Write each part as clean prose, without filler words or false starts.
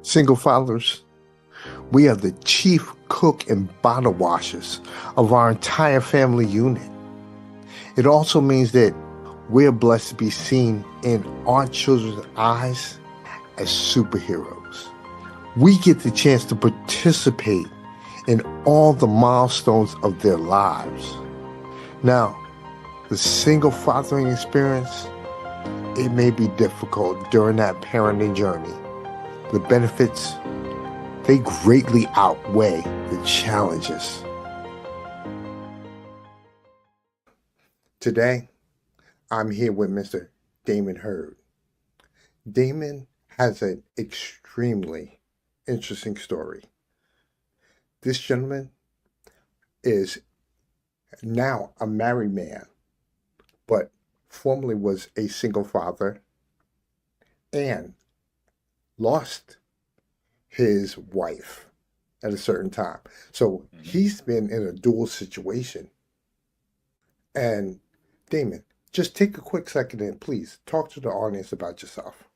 Single fathers, we are the chief cook and bottle washers of our entire family unit. It also means that we're blessed to be seen in our children's eyes as superheroes. We get the chance to participate in all the milestones of their lives. Now, the single fathering experience, it may be difficult during that parenting journey. The benefits, they greatly outweigh the challenges. Today, I'm here with Mr. Damon Heard. Damon has an extremely interesting story. This gentleman is now a married man, but formerly was a single father and lost his wife at a certain time. So he's been in a dual situation. And Damon, just take a quick second and please talk to the audience about yourself.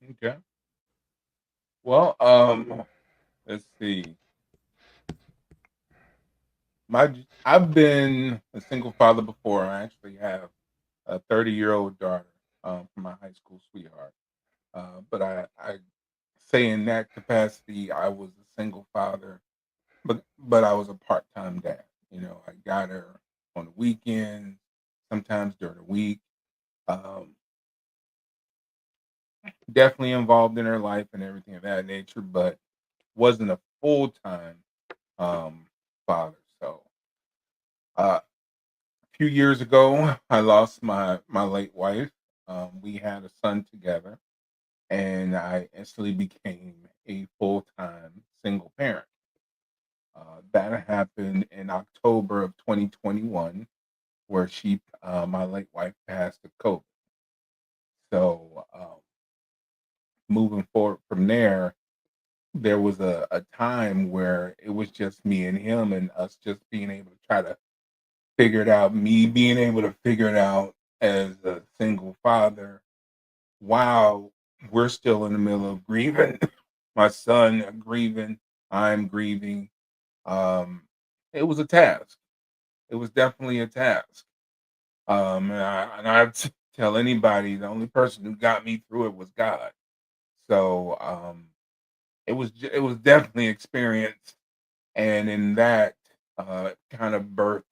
Okay. Well, let's see. I've been a single father before. I actually have a 30-year-old daughter from my high school sweetheart. But I say in that capacity, I was a single father, but I was a part-time dad. I got her on the weekends, sometimes during the week. Um, Definitely involved in her life and everything of that nature, but wasn't a full-time father. So a few years ago, I lost my late wife. We had a son together, and I instantly became a full-time single parent. That happened in October of 2021, where my late wife, passed of COVID. So moving forward from there was a time where it was just me and him, and us just being able to try to figure it out. Me being able to figure it out as a single father while we're still in the middle of grieving. My son grieving, I'm grieving. Um, it was a task. It was definitely a task. And I tell anybody, the only person who got me through it was God. So it was definitely experience, and in that kind of birth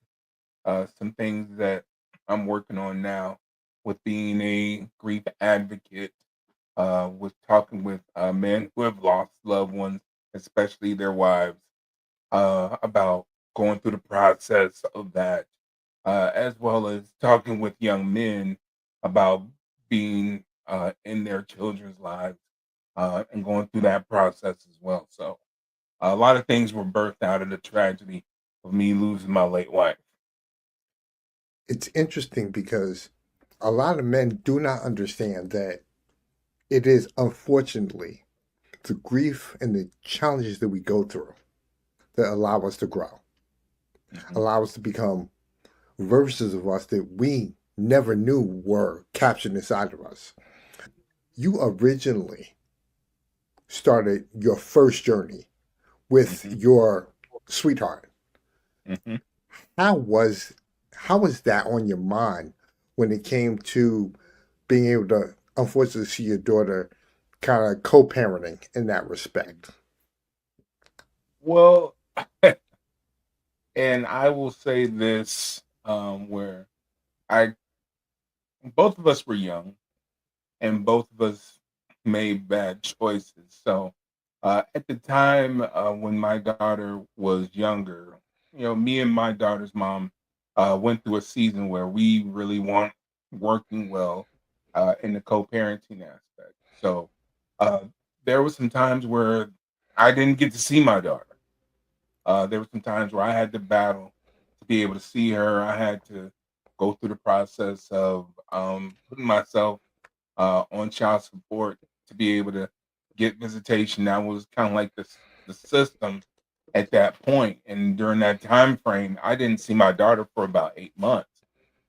some things that I'm working on now with being a grief advocate, with talking with men who have lost loved ones, especially their wives, about going through the process of that, as well as talking with young men about being in their children's lives, and going through that process as well. So a lot of things were birthed out of the tragedy of me losing my late wife. It's interesting because a lot of men do not understand that it is unfortunately the grief and the challenges that we go through that allow us to grow, Mhm. allow us to become versions of us that we never knew were captured inside of us. You originally started your first journey with Mhm. your sweetheart. Mhm. How was how was that on your mind when it came to being able to unfortunately see your daughter kind of co-parenting in that respect? Well, and I will say this, where I both of us were young and both of us made bad choices. So at the time, when my daughter was younger, me and my daughter's mom went through a season where we really weren't working well in the co-parenting aspect. So uh, there were some times where I didn't get to see my daughter. There were some times where I had to battle to be able to see her. I had to go through the process of putting myself on child support to be able to get visitation. That was kind of like the system at that point. And during that time frame, I didn't see my daughter for about 8 months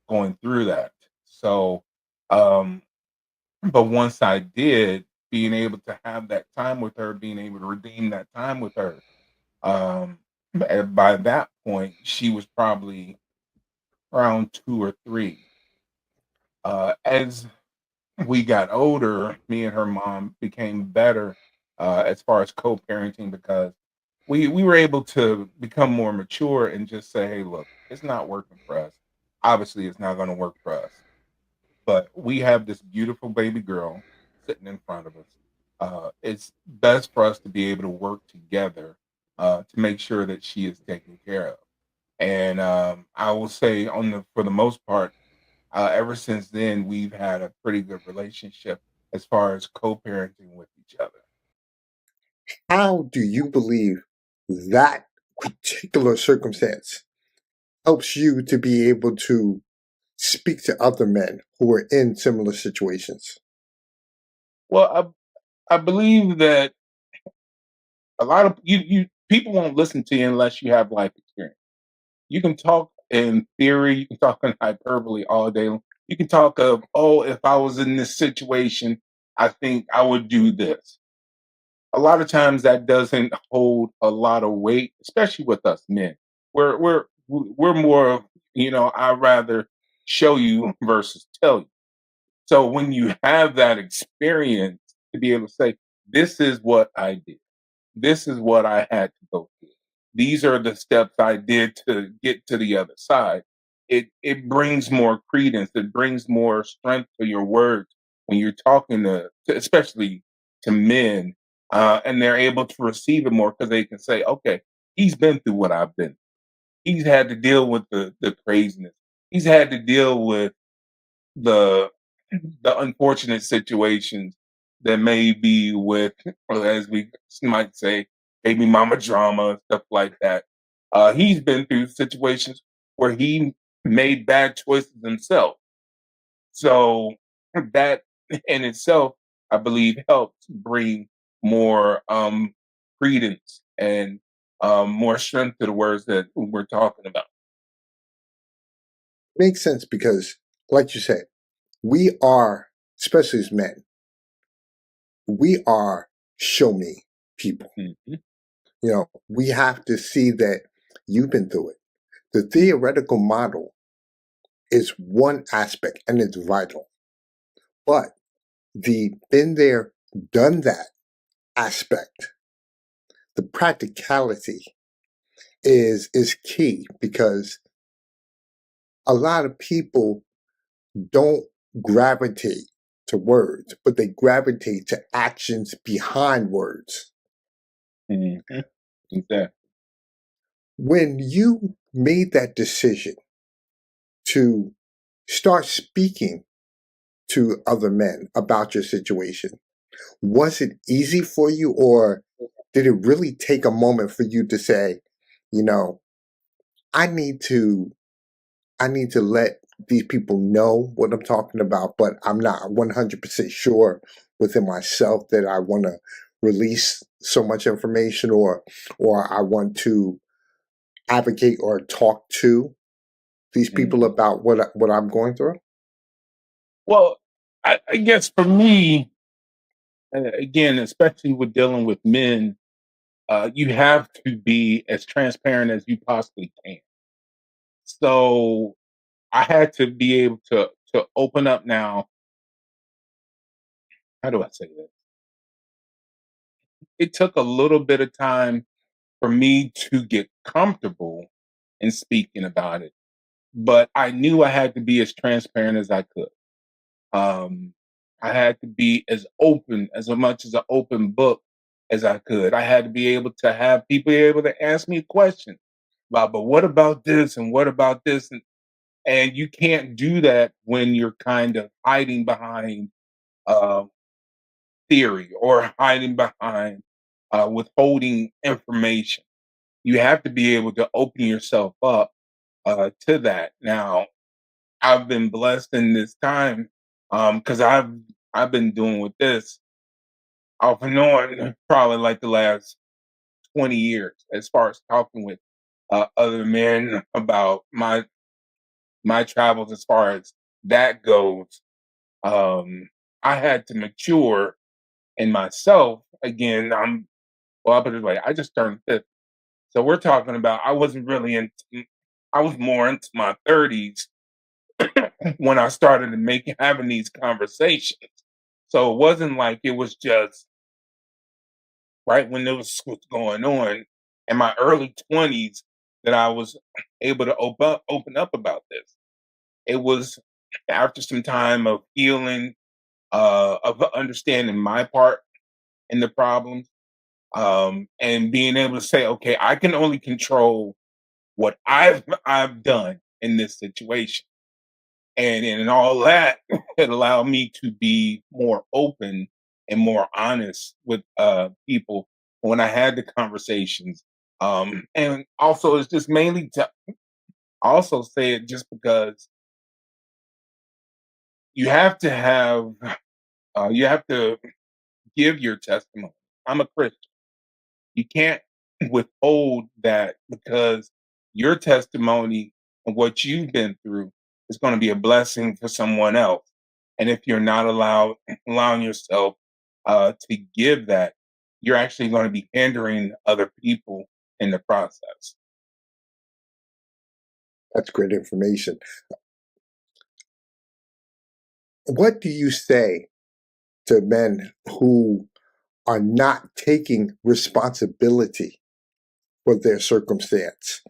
going through that. So, um, but once I did. being able to have that time with her, being able to redeem that time with her. Um, and by that point, she was probably around 2 or 3. As we got older, me and her mom became better as far as co-parenting because we were able to become more mature and just say, "Hey, look, it's not working for us. Obviously, it's not going to work for us. But we have this beautiful baby girl sitting in front of us. It's best for us to be able to work together to make sure that she is taken care of." And I will say, for the most part, ever since then, we've had a pretty good relationship as far as co-parenting with each other. How do you believe that particular circumstance helps you to be able to speak to other men who are in similar situations? Well, I believe that a lot of you people won't listen to you unless you have life experience. You can talk in theory, you can talk in hyperbole all day long. You can talk of, oh, if I was in this situation, I think I would do this. A lot of times that doesn't hold a lot of weight, especially with us men. We're more of, I'd rather show you versus tell you. So when you have that experience to be able to say, this is what I did. This is what I had to go through. These are the steps I did to get to the other side. It brings more credence. It brings more strength to your words when you're talking especially to men, and they're able to receive it more because they can say, "Okay, he's been through what I've been. He's had to deal with the craziness. He's had to deal with the the unfortunate situations that may be with, or as we might say, baby mama drama, stuff like that. He's been through situations where he made bad choices himself. So that in itself, I believe, helps bring more credence and more strength to the words that we're talking about. Makes sense because, like you said, we are, especially as men, we are show me people. Mhm. We have to see that you've been through it. The theoretical model is one aspect and it's vital, but the been there, done that aspect, the practicality is key because a lot of people don't gravitate to words, but they gravitate to actions behind words. Mhm. Exactly. When you made that decision to start speaking to other men about your situation, was it easy for you or did it really take a moment for you to say, you know, I need to I need to let these people know what I'm talking about, but I'm not 100% sure within myself that I want to release so much information or I want to advocate or talk to these people Mhm. about what I'm going through? Well, I guess for me, again, especially with dealing with men, you have to be as transparent as you possibly can. So I had to be able to open up now. How do I say this? It took a little bit of time for me to get comfortable in speaking about it, but I knew I had to be as transparent as I could. Um, I had to be as open, as much as an open book as I could. I had to be able to have people be able to ask me questions about, but what about this and what about this? And you can't do that when you're kind of hiding behind uh, theory or hiding behind withholding information. You have to be able to open yourself up to that. Now, I've been blessed in this time because I've been doing with this off and on probably like the last 20 years as far as talking with other men about my travels as far as that goes. um, I had to mature in myself, again, well, I'll put it this way, I just turned 50. So we're talking about I wasn't really in I was more into my 30s when I started to having these conversations. So it wasn't like it was just right when there was what's going on in my early 20s that I was able to open up about this. It was after some time of healing, of understanding my part in the problems, and being able to say, okay, I can only control what I've done in this situation. And in all that, it allowed me to be more open and more honest with people when I had the conversations. And also, it's just mainly to also say it just because you have to you have to give your testimony. I'm a Christian. You can't withhold that because your testimony and what you've been through is going to be a blessing for someone else. And if you're not allowing yourself to give that, you're actually going to be hindering other people in the process. That's great information. What do you say to men who are not taking responsibility for their circumstance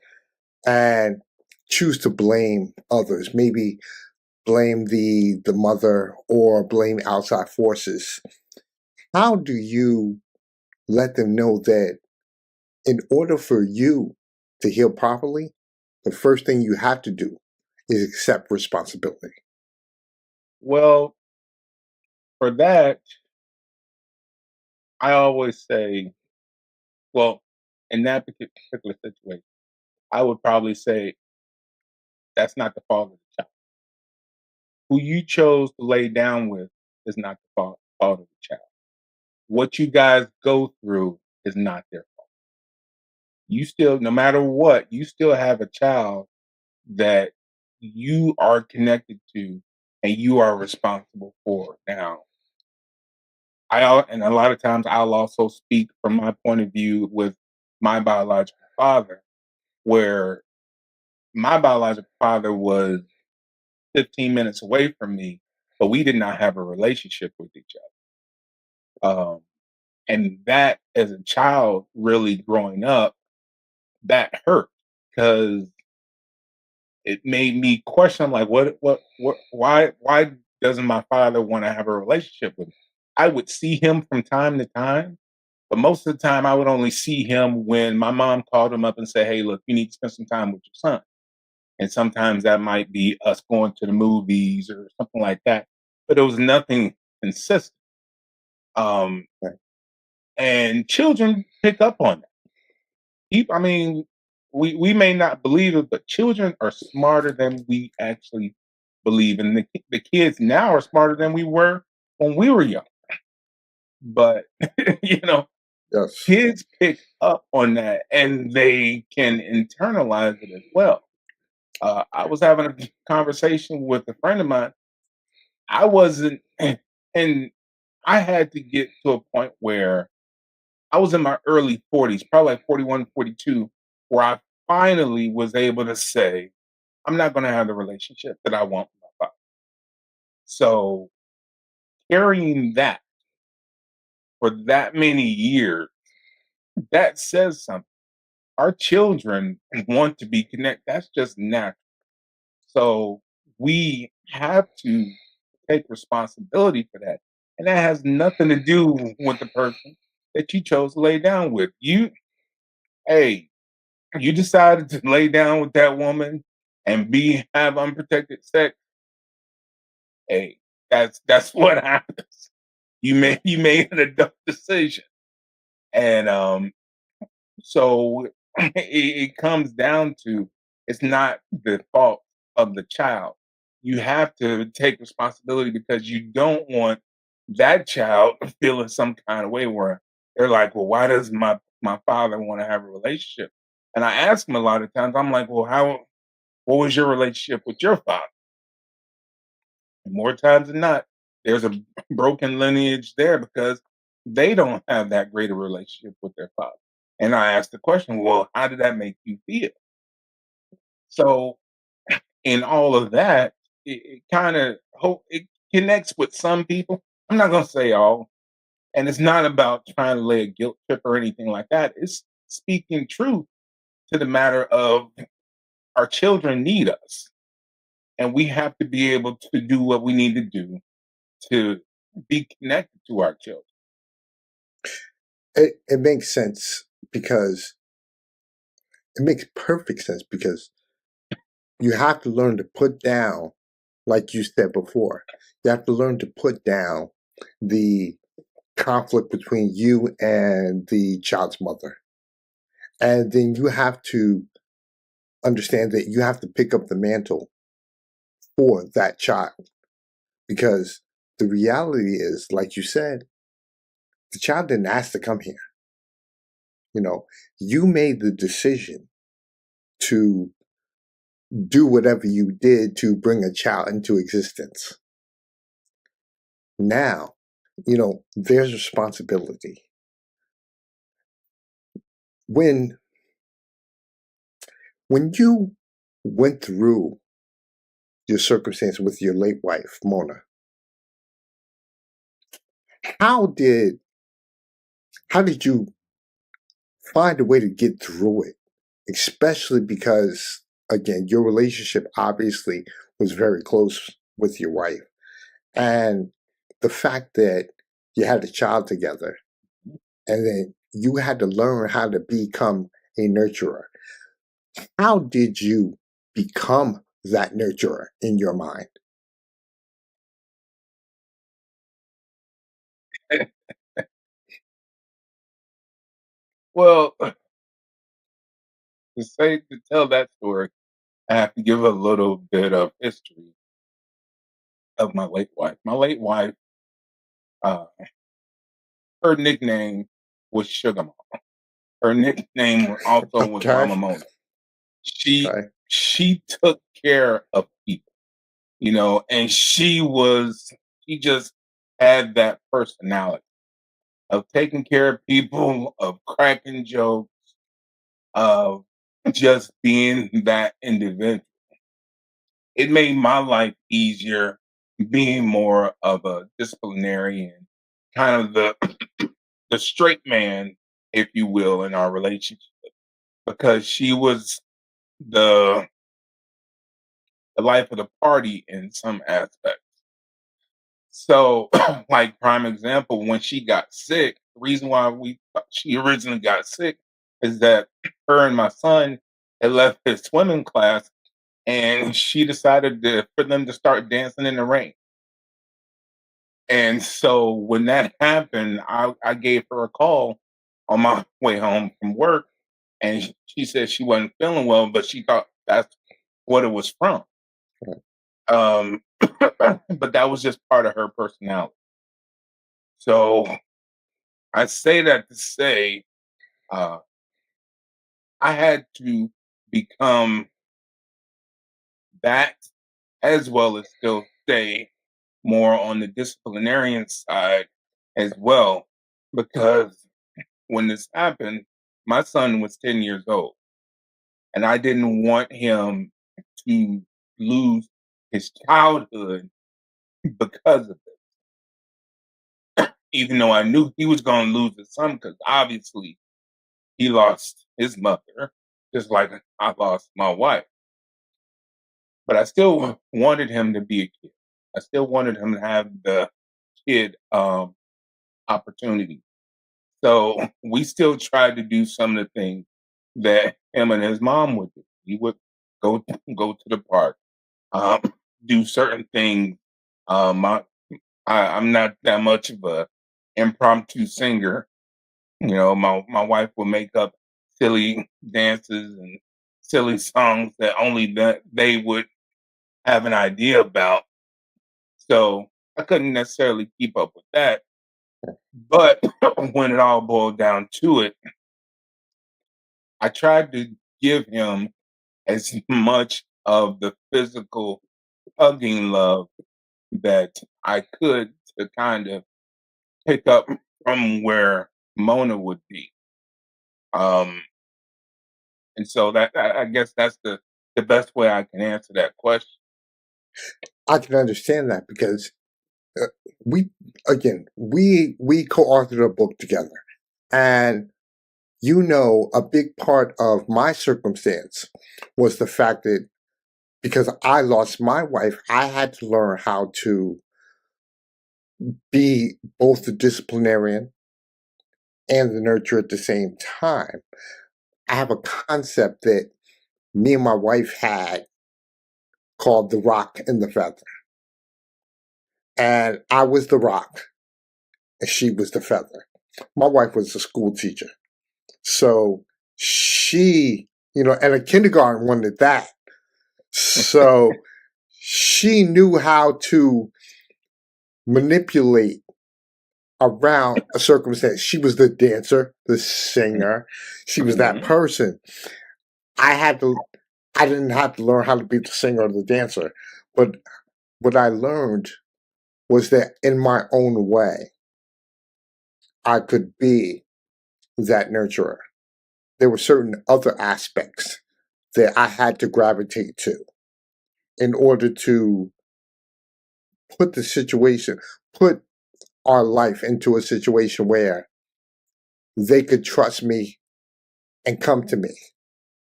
and choose to blame others, maybe blame the mother or blame outside forces? How do you let them know that in order for you to heal properly, the first thing you have to do is accept responsibility? Well, for that, I always say, well, in that particular situation, I would probably say that's not the fault of the child. Who you chose to lay down with is not the fault of the child. What you guys go through is not their fault. You still, no matter what, you still have a child that you are connected to and you are responsible for. Now, and a lot of times I'll also speak from my point of view with my biological father, where my biological father was 15 minutes away from me, but we did not have a relationship with each other. And that, as a child, really growing up, that hurt because it made me question, like, why doesn't my father want to have a relationship with me? I would see him from time to time, but most of the time I would only see him when my mom called him up and said, "Hey, look, you need to spend some time with your son." And sometimes that might be us going to the movies or something like that, but it was nothing consistent. Um, Right. and children pick up on that. I mean, we may not believe it, but children are smarter than we actually believe, and the kids now are smarter than we were when we were young. But you know, Yes. kids pick up on that, and they can internalize it as well. I was having a conversation with a friend of mine. I wasn't, and I had to get to a point where I was in my early 40s, probably like 41, 42, where I finally was able to say, I'm not going to have the relationship that I want with my father. So carrying that for that many years, that says something. Our children want to be connected. That's just natural. So we have to take responsibility for that. And that has nothing to do with the person that you chose to lay down with. Hey, you decided to lay down with that woman and have unprotected sex. Hey, that's what happens. You made an adult decision. And so it comes down to, it's not the fault of the child. You have to take responsibility because you don't want that child feeling some kind of way where they're like, well, why does my father want to have a relationship? And I ask them a lot of times, I'm like, well, what was your relationship with your father? And more times than not, there's a broken lineage there because they don't have that great a relationship with their father. And I asked the question, well, how did that make you feel? So in all of that, it kind of hope it connects with some people. I'm not gonna say all, and it's not about trying to lay a guilt trip or anything like that. It's speaking truth to the matter of our children need us, and we have to be able to do what we need to do to be connected to our children. It makes sense because it makes perfect sense because you have to learn to put down, like you said before, you have to learn to put down the conflict between you and the child's mother. And then you have to understand that you have to pick up the mantle for that child. Because the reality is, like you said, the child didn't ask to come here. You know, you made the decision to do whatever you did to bring a child into existence. Now, there's responsibility. When you went through your circumstance with your late wife, Mona, how did you find a way to get through it? Especially because, again, your relationship obviously was very close with your wife. And the fact that you had a child together and then you had to learn how to become a nurturer. How did you become that nurturer in your mind? Well, to tell that story, I have to give a little bit of history of my late wife. My late wife, uh, her nickname was Sugar Mama. Her nickname also was Okay. Mama Mona. She Okay. she took care of people, and she just had that personality of taking care of people, of cracking jokes, of just being that individual. It made my life easier being more of a disciplinarian, kind of the straight man, if you will, in our relationship because she was the the life of the party in some aspects. So, like prime example, when she got sick, the reason why she originally got sick is that her and my son had left his swimming class, and she decided for them to start dancing in the rain. And so when that happened, I gave her a call on my way home from work, and she said she wasn't feeling well, but she thought that's what it was from. Um, but that was just part of her personality. So I say that to say uh, I had to become that as well as still stay more on the disciplinarian side as well, because when this happened, my son was 10 years old, and I didn't want him to lose his childhood because of it. Even though I knew he was going to lose his son, because obviously he lost his mother, just like I lost my wife. But I still wanted him to be a kid. I still wanted him to have the kid opportunity. So we still tried to do some of the things that him and his mom would do. He would go go to the park, um, do certain things. My I'm not that much of a impromptu singer. My wife will make up silly dances and silly songs that only that they would have an idea about. So I couldn't necessarily keep up with that. But when it all boiled down to it, I tried to give him as much of the physical hugging love that I could to kind of pick up from where Mona would be. Um, and so I guess that's the best way I can answer that question. I can understand that because uh, we we co-authored a book together, and a big part of my circumstance was the fact that because I lost my wife, I had to learn how to be both the disciplinarian and the nurturer at the same time. I have a concept that me and my wife had called the rock and the feather. And I was the rock and she was the feather. My wife was a school teacher. So she, and a kindergarten one at that. So she knew how to manipulate around a circumstance. She was the dancer, the singer. She was that Mhm. person. I had to, I didn't have to learn how to be the singer or the dancer. But what I learned was that in my own way, I could be that nurturer. There were certain other aspects that I had to gravitate to in order to put the situation, put our life into a situation where they could trust me and come to me.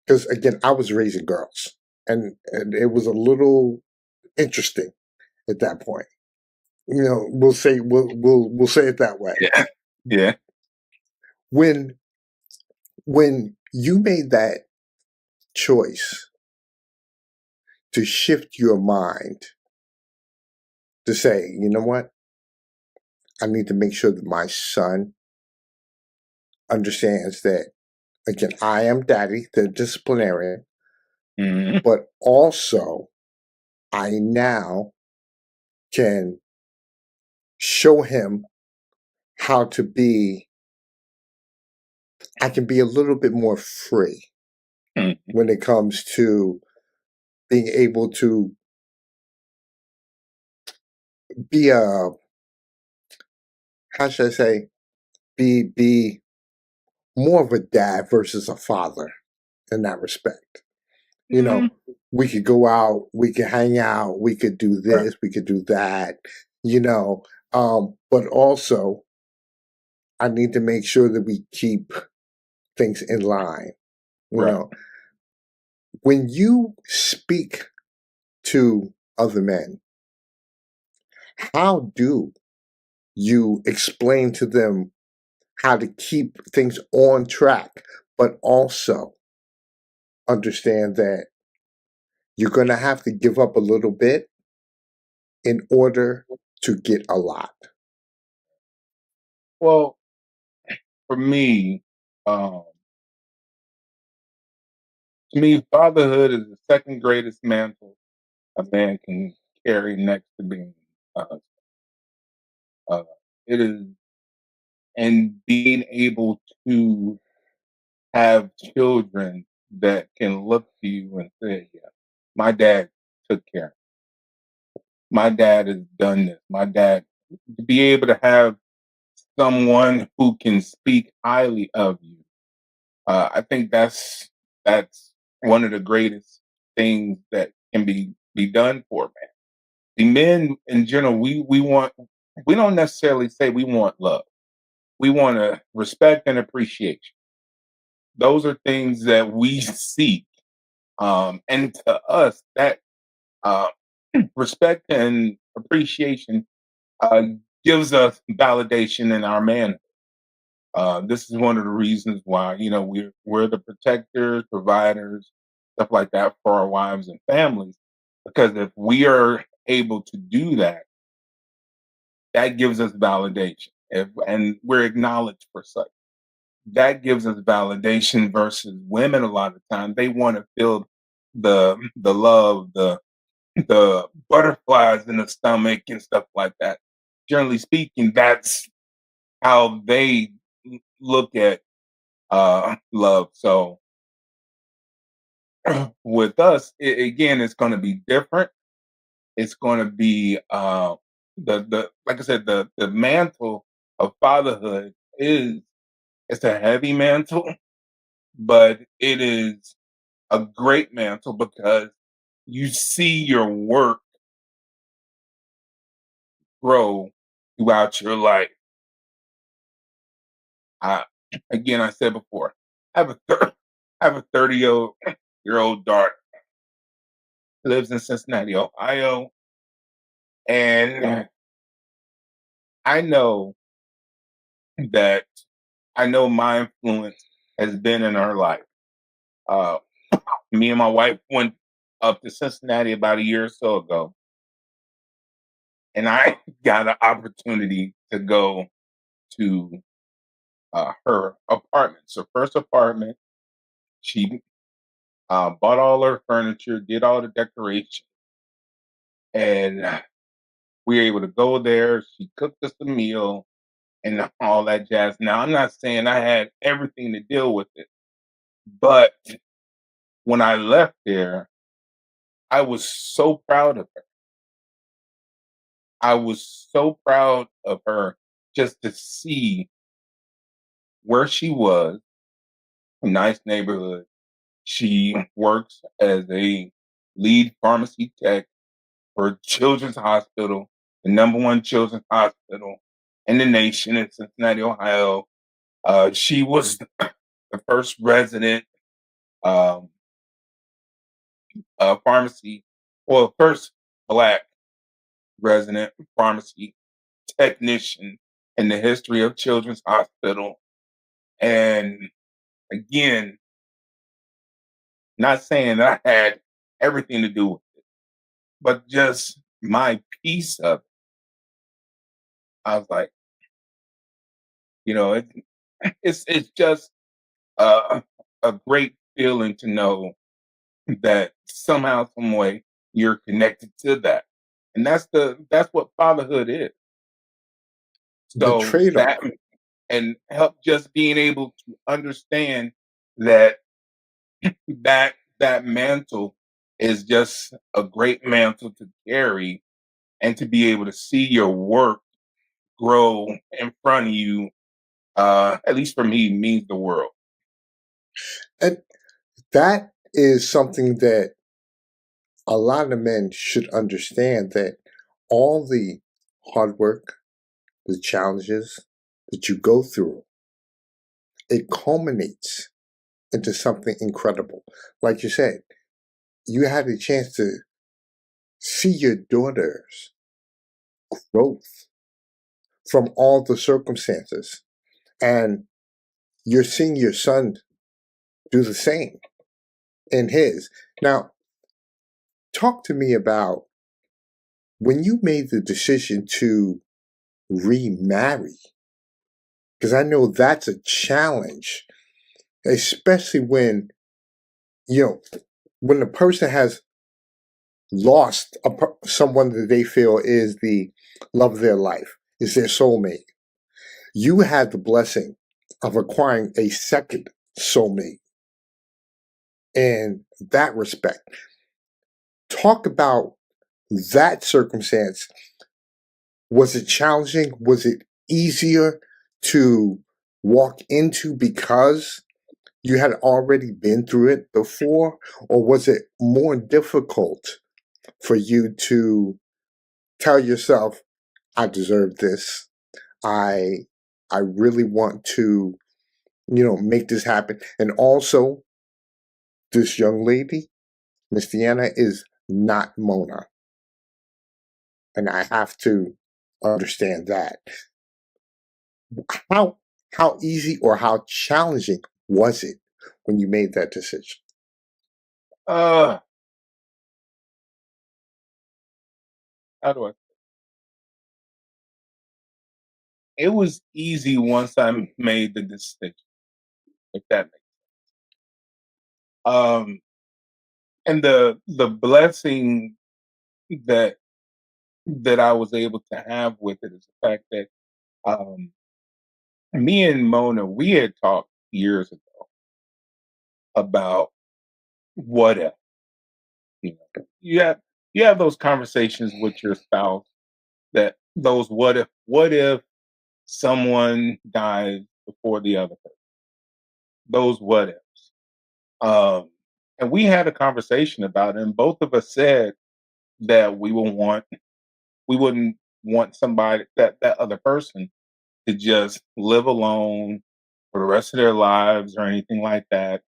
Because again, I was raising girls, and it was a little interesting at that point. We'll say it that way. Yeah. Yeah. When you made that choice to shift your mind to say, you know what, I need to make sure that my son understands that again, I am daddy, the disciplinarian, Mhm. but also I now can show him how to be, I can be a little bit more free Mhm. when it comes to being able to be how should I say, be more of a dad versus a father in that respect. You know, Mm, we could go out, we could hang out, we could do right. this, we could do that, you know. But also I need to make sure that we keep things in line. You Right. know, when you speak to other men, how do you explain to them how to keep things on track, but also understand that you're going to have to give up a little bit in order to get a lot? Well, for me, um, to me, fatherhood is the second greatest mantle a man can carry next to being uh, uh, it is, and being able to have children that can look to you and say, "Yeah, my dad took care. My dad has done this. My dad." To be able to have someone who can speak highly of you, I think that's one of the greatest things that can be done for a man. The men in general, we don't necessarily say we want love. We want to respect and appreciation. Those are things that we seek. And to us, that uh, respect and appreciation uh, gives us validation in our man. This is one of the reasons why we're the protectors, providers, stuff like that for our wives and families. Because if we are able to do that, that gives us validation. And we're acknowledged for such. That gives us validation versus women. A lot of times they want to feel the love, the butterflies in the stomach and stuff like that. Generally speaking, that's how they look at love. So with us, again, it's going to be different. It's going to be the like I said, the mantle. of fatherhood is it's a heavy mantle, but it is a great mantle because you see your work grow throughout your life. I, again, I said before, I have I have a 30-year-old daughter who lives in Cincinnati, Ohio, and I know that I know my influence has been in her life. Uh, Me and my wife went up to Cincinnati about a year or so ago, and I got an opportunity to go to her apartment. So first apartment, she bought all her furniture, did all the decoration, and we were able to go there. She cooked us a meal and all that jazz. Now, I'm not saying I had everything to deal with it, but when I left there, I was so proud of her. I was so proud of her just to see where she was, a nice neighborhood. She works as a lead pharmacy tech for Children's Hospital, the number one children's hospital in the nation in Cincinnati, Ohio. She was the first resident um, pharmacy, well, first Black resident pharmacy technician in the history of Children's Hospital. And again, not saying that I had everything to do with it, but just my piece of it. I was like, it, it's just uh, a great feeling to know that somehow, some way, you're connected to that, and that's what fatherhood is. The So that trade-off. and help just being able to understand that that mantle is just a great mantle to carry, and to be able to see your work grow in front of you, at least for me, means the world. And that is something that a lot of men should understand, that all the hard work, the challenges that you go through, it culminates into something incredible. Like you said, you had a chance to see your daughter's growth from all the circumstances, and you're seeing your son do the same in his. Now, talk to me about when you made the decision to remarry, because I know that's a challenge, especially you know, when the person has lost someone that they feel is the love of their life, is their soulmate. You had the blessing of acquiring a second soulmate in that respect. Talk about that circumstance. Was it challenging? Was it easier to walk into because you had already been through it before? Or was it more difficult for you to tell yourself, I deserve this. I I really want to, make this happen. And also, this young lady, Miss Deanna, is not Mona. And I have to understand that. How how easy or how challenging was it when you made that decision? Uh, how do I? It was easy once I made the decision. If that makes and the blessing that that I was able to have with it is the fact that um, me and Mona, we had talked years ago about what if. You have those conversations with your spouse, that those what if someone dies before the other person. Those what ifs. Um, and we had a conversation about it, and both of us said that we wouldn't want somebody that other person to just live alone for the rest of their lives or anything like that.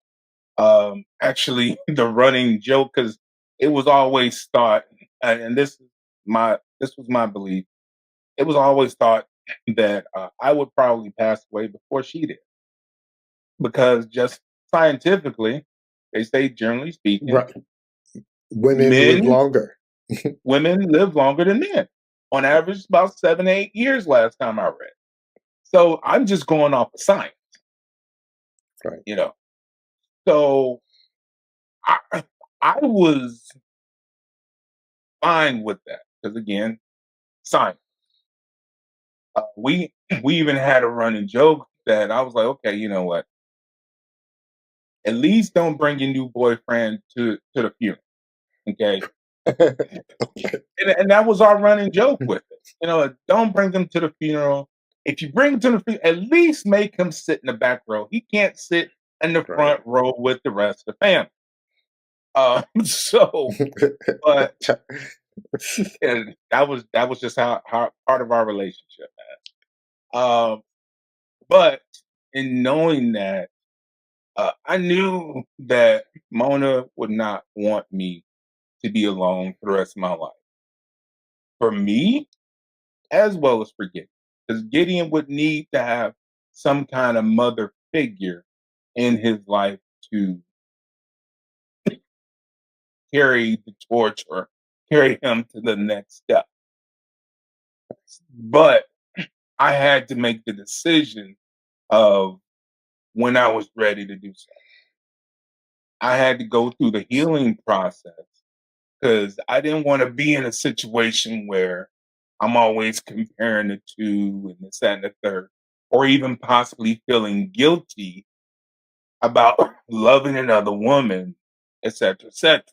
Actually, the running joke, because it was always thought, and this was my belief. It was always thought that I would probably pass away before she did, because just scientifically, they say generally speaking, Right. Women live men longer. women live longer than men. On average, about 7 to 8 years last time I read. So I'm just going off of science, Right. you know. So I I was fine with that because again, science. We we even had a running joke that I was like, okay, you know what? At least don't bring your new boyfriend to the funeral, okay? Okay. And that was our running joke with it. Don't bring them to the funeral. If you bring him to the funeral, at least make him sit in the back row. He can't sit in the Right. front row with the rest of the family. So, but and that was just how part of our relationship. Um, but in knowing that, I knew that Mona would not want me to be alone for the rest of my life. For me, as well as for Gideon. Because Gideon would need to have some kind of mother figure in his life to carry the torch or carry him to the next step. But I had to make the decision of when I was ready to do so. I had to go through the healing process because I didn't want to be in a situation where I'm always comparing the two and this, that, and the third, or even possibly feeling guilty about loving another woman, et cetera, et cetera.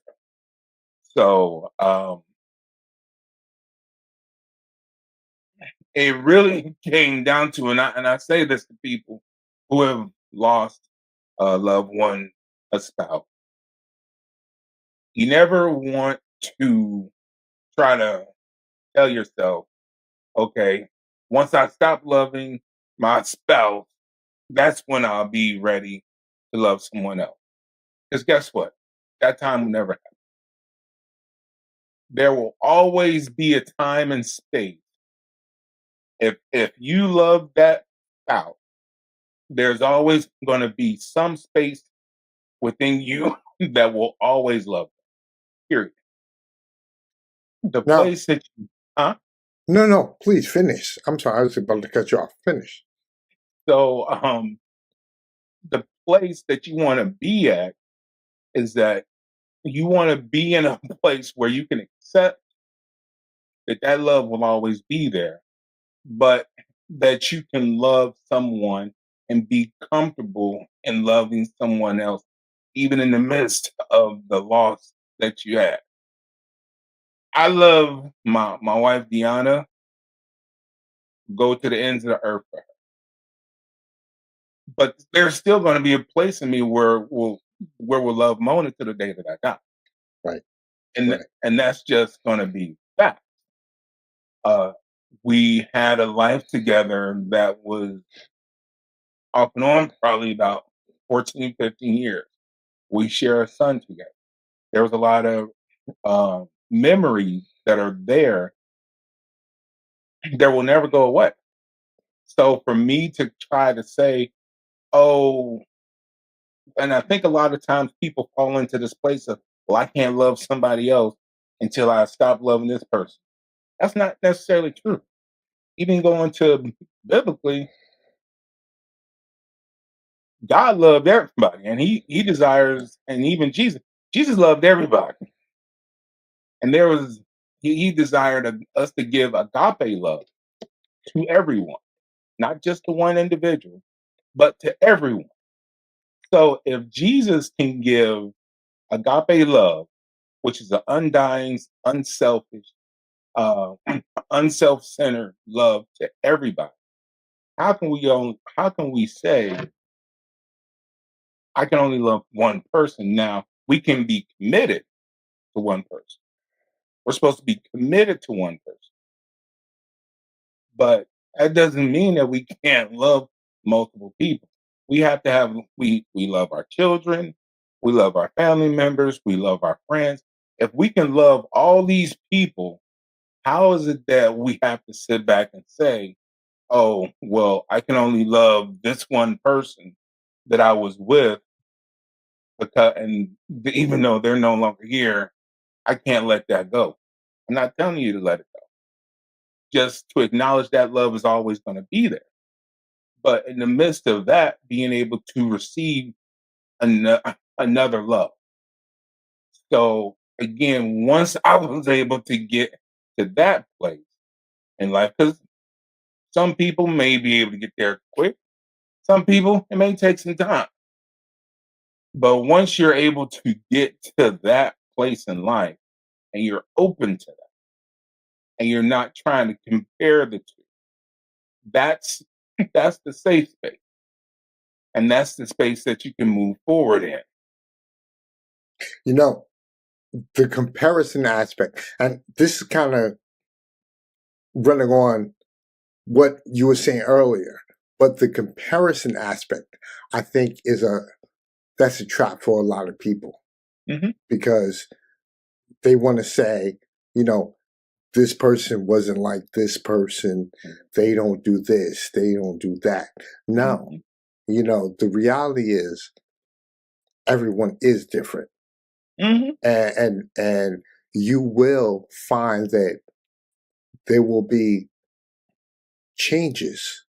So it really came down to, and I say this to people who have lost a loved one, a spouse. You never want to try to tell yourself, okay, once I stop loving my spouse, that's when I'll be ready to love someone else. Because guess what? That time will never happen. There will always be a time and space. If you love that spouse, there's always going to be some space within you that will always love them. Period. The Now, place that you, huh? no, no, please finish. I'm sorry, I was about to cut you off. Finish. So the place that you want to be at is that you want to be in a place where you can accept that love will always be there, but that you can love someone and be comfortable in loving someone else, even in the midst of the loss that you had. I love my wife Deanna. Go to the ends of the earth for her, but there's still going to be a place in me where we'll love Mona to the day that I die, Right. and Right. and that's just going to be that. Uh, we had a life together that was off and on probably about 14, 15 years. We share a son together. There was a lot of memories that are there that will never go away. So for me to try to say, oh, and I think a lot of times people fall into this place of, well, I can't love somebody else until I stop loving this person. That's not necessarily true. Even going to biblically, God loved everybody, and He desires, and even Jesus loved everybody, and He desired us to give agape love to everyone, not just to one individual, but to everyone. So if Jesus can give agape love, which is an undying, unselfish, uh, unself-centered love to everybody, how can we say I can only love one person? Now we can be committed to one person. We're supposed to be committed to one person, but that doesn't mean that we can't love multiple people. We have to have we love our children, we love our family members, we love our friends. If we can love all these people, how is it that we have to sit back and say, "Oh, well, I can only love this one person that I was with because even though they're no longer here, I can't let that go." I'm not telling you to let it go. Just to acknowledge that love is always going to be there. But in the midst of that, being able to receive another love. So again, once I was able to get to that place in life, because some people may be able to get there quick, some people it may take some time. But once you're able to get to that place in life and you're open to that and you're not trying to compare the two, that's that's the safe space. And that's the space that you can move forward in. You know, the comparison aspect, and this is kind of running on what you were saying earlier, but the comparison aspect, I think, that's a trap for a lot of people Hmm. because they want to say, you know, this person wasn't like this person. They don't do this. They don't do that. No, Hmm. the reality is everyone is different, Hmm. and you will find that there will be changes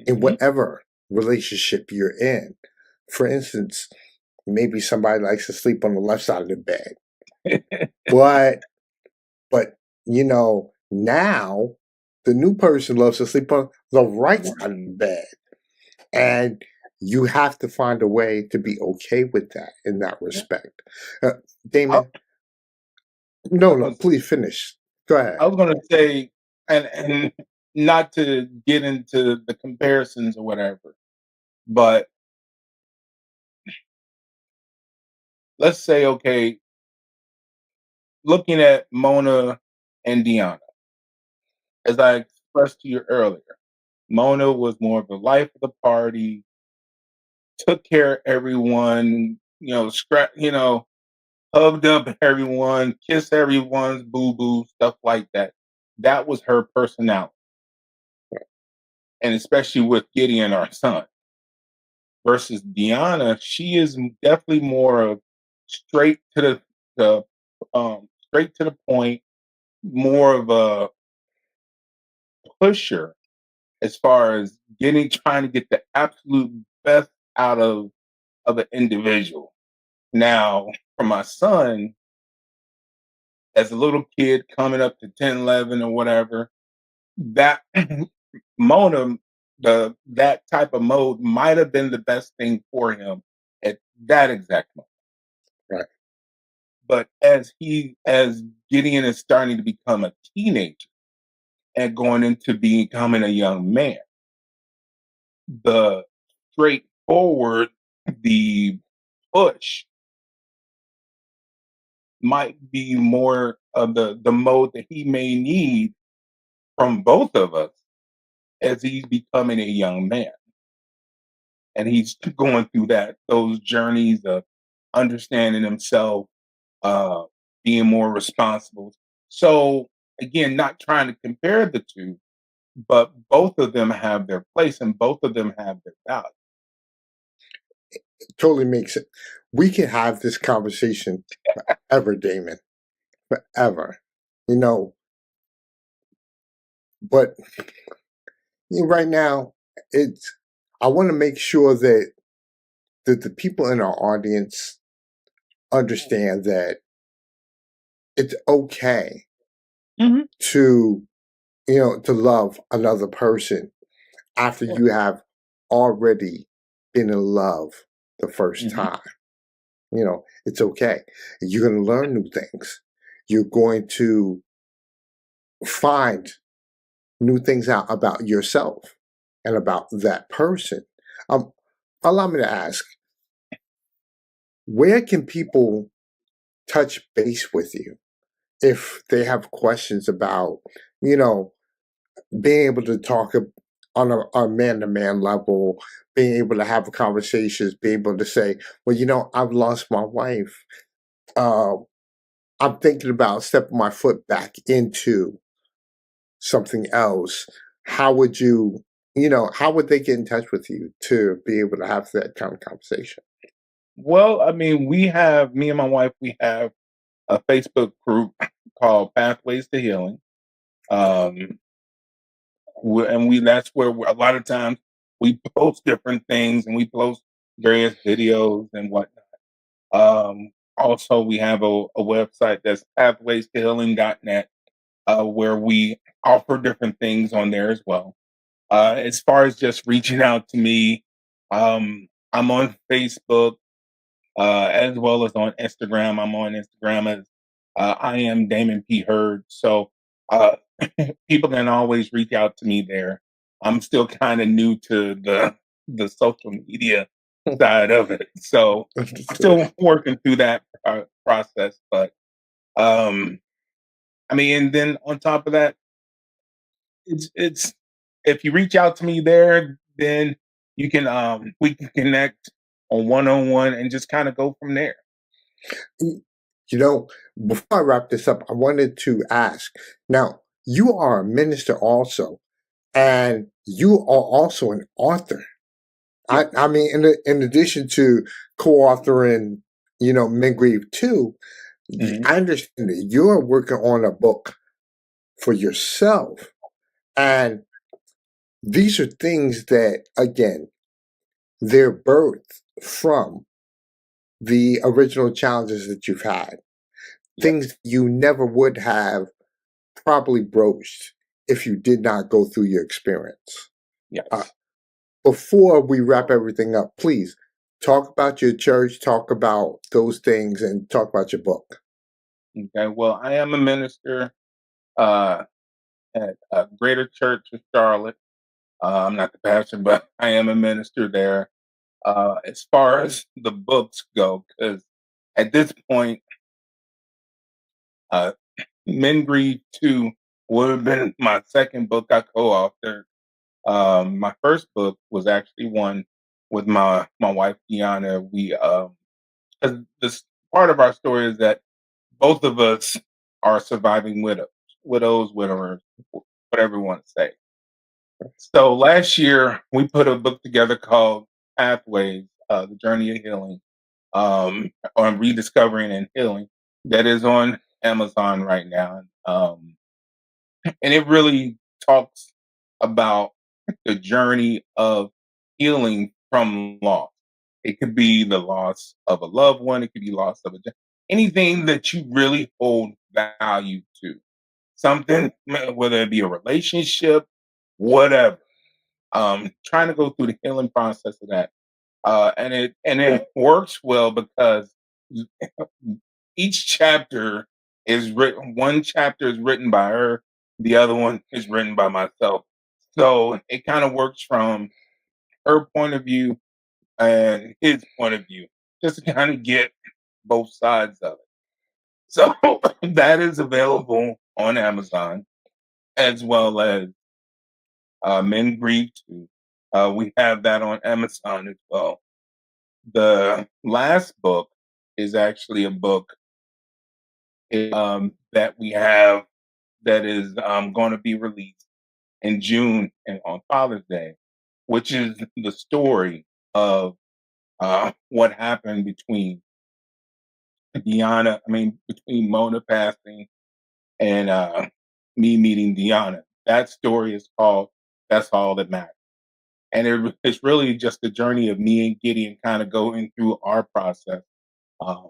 in Hmm. whatever relationship you're in. For instance, maybe somebody likes to sleep on the left side of the bed, but but now the new person loves to sleep on the right side of the bed, and you have to find a way to be okay with that in that respect. Uh, I, Damon, no, I no, was please finish. Go ahead. I was gonna say, and not to get into the comparisons or whatever, but let's say, okay, looking at Mona and Deanna, as I expressed to you earlier, Mona was more of the life of the party, took care of everyone, hugged up everyone, kissed everyone's boo boo, stuff like that. That was her personality, and especially with Gideon, our son. Versus Deanna, she is definitely more of straight to straight to the point, more of a pusher as far as trying to get the absolute best out of an individual. Now, for my son, as a little kid coming up to 10, 11, or whatever, that Mona, that type of mode might have been the best thing for him at that exact moment. Right. But as Gideon is starting to become a teenager and going into becoming a young man, the straightforward, the push might be more of the mode that he may need from both of us as he's becoming a young man. And he's going through those journeys of understanding himself, uh, being more responsible. So again, not trying to compare the two, but both of them have their place and both of them have their value. Totally makes it. We can have this conversation forever, Damon, forever. You know, but right now, it's. I want to make sure that the people in our audience understand that it's okay Mhm. to to love another person after Yeah. you have already been in love the first Mhm. time. It's okay. You're going to learn new things. You're going to find new things out about yourself. and about that person. Allow me to ask, where can people touch base with you if they have questions about, you know, being able to talk on a man-to-man level, being able to have conversations, being able to say, well, I've lost my wife. Uh, I'm thinking about stepping my foot back into something else. How would how would they get in touch with you to be able to have that kind of conversation? Well, I mean, me and my wife, we have a Facebook group called Pathways to Healing. Um, that's where a lot of times we post different things and we post various videos and whatnot. Also, we have a website that's pathwaystohealing.net, where we offer different things on there as well. As far as just reaching out to me, I'm on Facebook, as well as on Instagram. I'm on Instagram as I am Damon P. Heard. So uh, people can always reach out to me there. I'm still kind of new to the social media side of it, so I'm Understood. still working through that process. But I mean, and then on top of that, it's if you reach out to me there, then you can we can connect on one and just kind of go from there. Y- You know, before I wrap this up, I wanted to ask. Now, you are a minister also, and you are also an author. Yeah. I mean, in addition to co-authoring, Men Grieve too, Mhm. I understand that you're working on a book for yourself, and these are things that, again, they're birthed from the original challenges that you've had, Yes. things you never would have probably broached if you did not go through your experience. Uh, Yes. Before we wrap everything up, please talk about your church, talk about those things, and talk about your book. Okay. Well, I am a minister uh, at a Greater Church of Charlotte. I'm not the pastor, but I am a minister there. As far as the books go, because at this point, uh, Men Grieve 2 would have been my second book I co-authored. My first book was actually one with my wife Deanna. 'Cause this part of our story is that both of us are surviving widowers, whatever you want to say. So last year we put a book together called Pathways, the Journey of Healing, on rediscovering and healing. That is on Amazon right now. And it really talks about the journey of healing from loss. It could be the loss of a loved one. It could be loss of anything that you really hold value to. Something, whether it be a relationship, whatever. Trying to go through the healing process of that, and it works well because each chapter is written. One chapter is written by her. The other one is written by myself. So it kind of works from her point of view and his point of view, just to kind of get both sides of it. So that is available on Amazon as well as Men Grieve Too. We have that on Amazon as well. The last book is actually a book that we have that is going to be released in June and on Father's Day, which is the story of what happened between Mona passing and me meeting Deanna. That story is called "That's All That Matters," and it's really just the journey of me and Gideon kind of going through our process, um,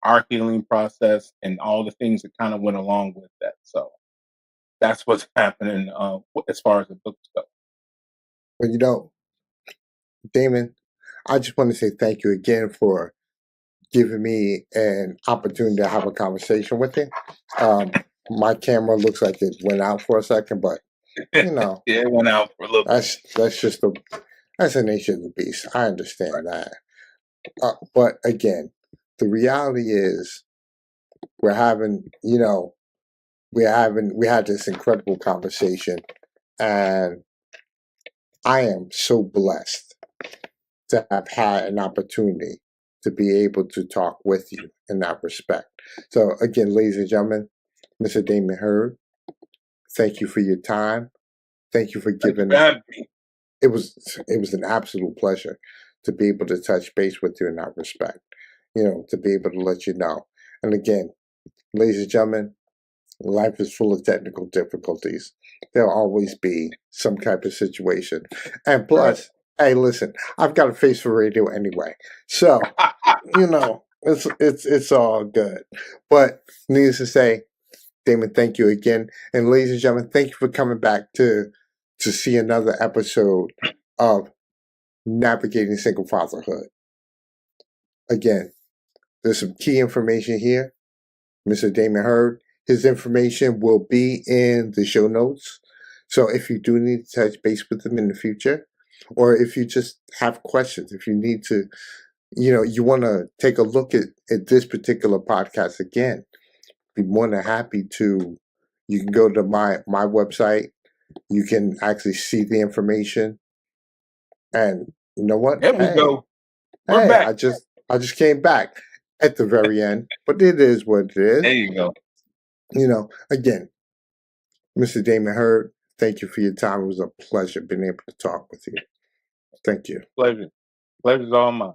our healing process, and all the things that kind of went along with that. So that's what's happening as far as the books go. But Damon, I just want to say thank you again for giving me an opportunity to have a conversation with you. Um, my camera looks like it went out for a second, but You know, Yeah, it went out for a little bit. that's the nature of the beast. I understand that. But again, the reality is we're having, we had this incredible conversation, and I am so blessed to have had an opportunity to be able to talk with you in that respect. So again, ladies and gentlemen, Mr. Damon Heard, thank you for your time. Thank you for giving. It was an absolute pleasure to be able to touch base with you in that respect. To be able to let you know. And again, ladies and gentlemen, life is full of technical difficulties. There'll always be some type of situation. And plus, hey, listen, I've got a face for radio anyway. So, it's all good. But needless to say, Damon, thank you again. And ladies and gentlemen, thank you for coming back to see another episode of Navigating Single Fatherhood. Again, there's some key information here. Mr. Damon Heard, his information will be in the show notes. So if you do need to touch base with him in the future, or if you just have questions, if you need to, you want to take a look at this particular podcast again, be more than happy to. You can go to my website. You can actually see the information. And you know what? There we go. We're Hey, back. I just came back at the very end, but it is what it is. There you go. Again, Mr. Damon Heard, thank you for your time. It was a pleasure being able to talk with you. Thank you. Pleasure's all mine.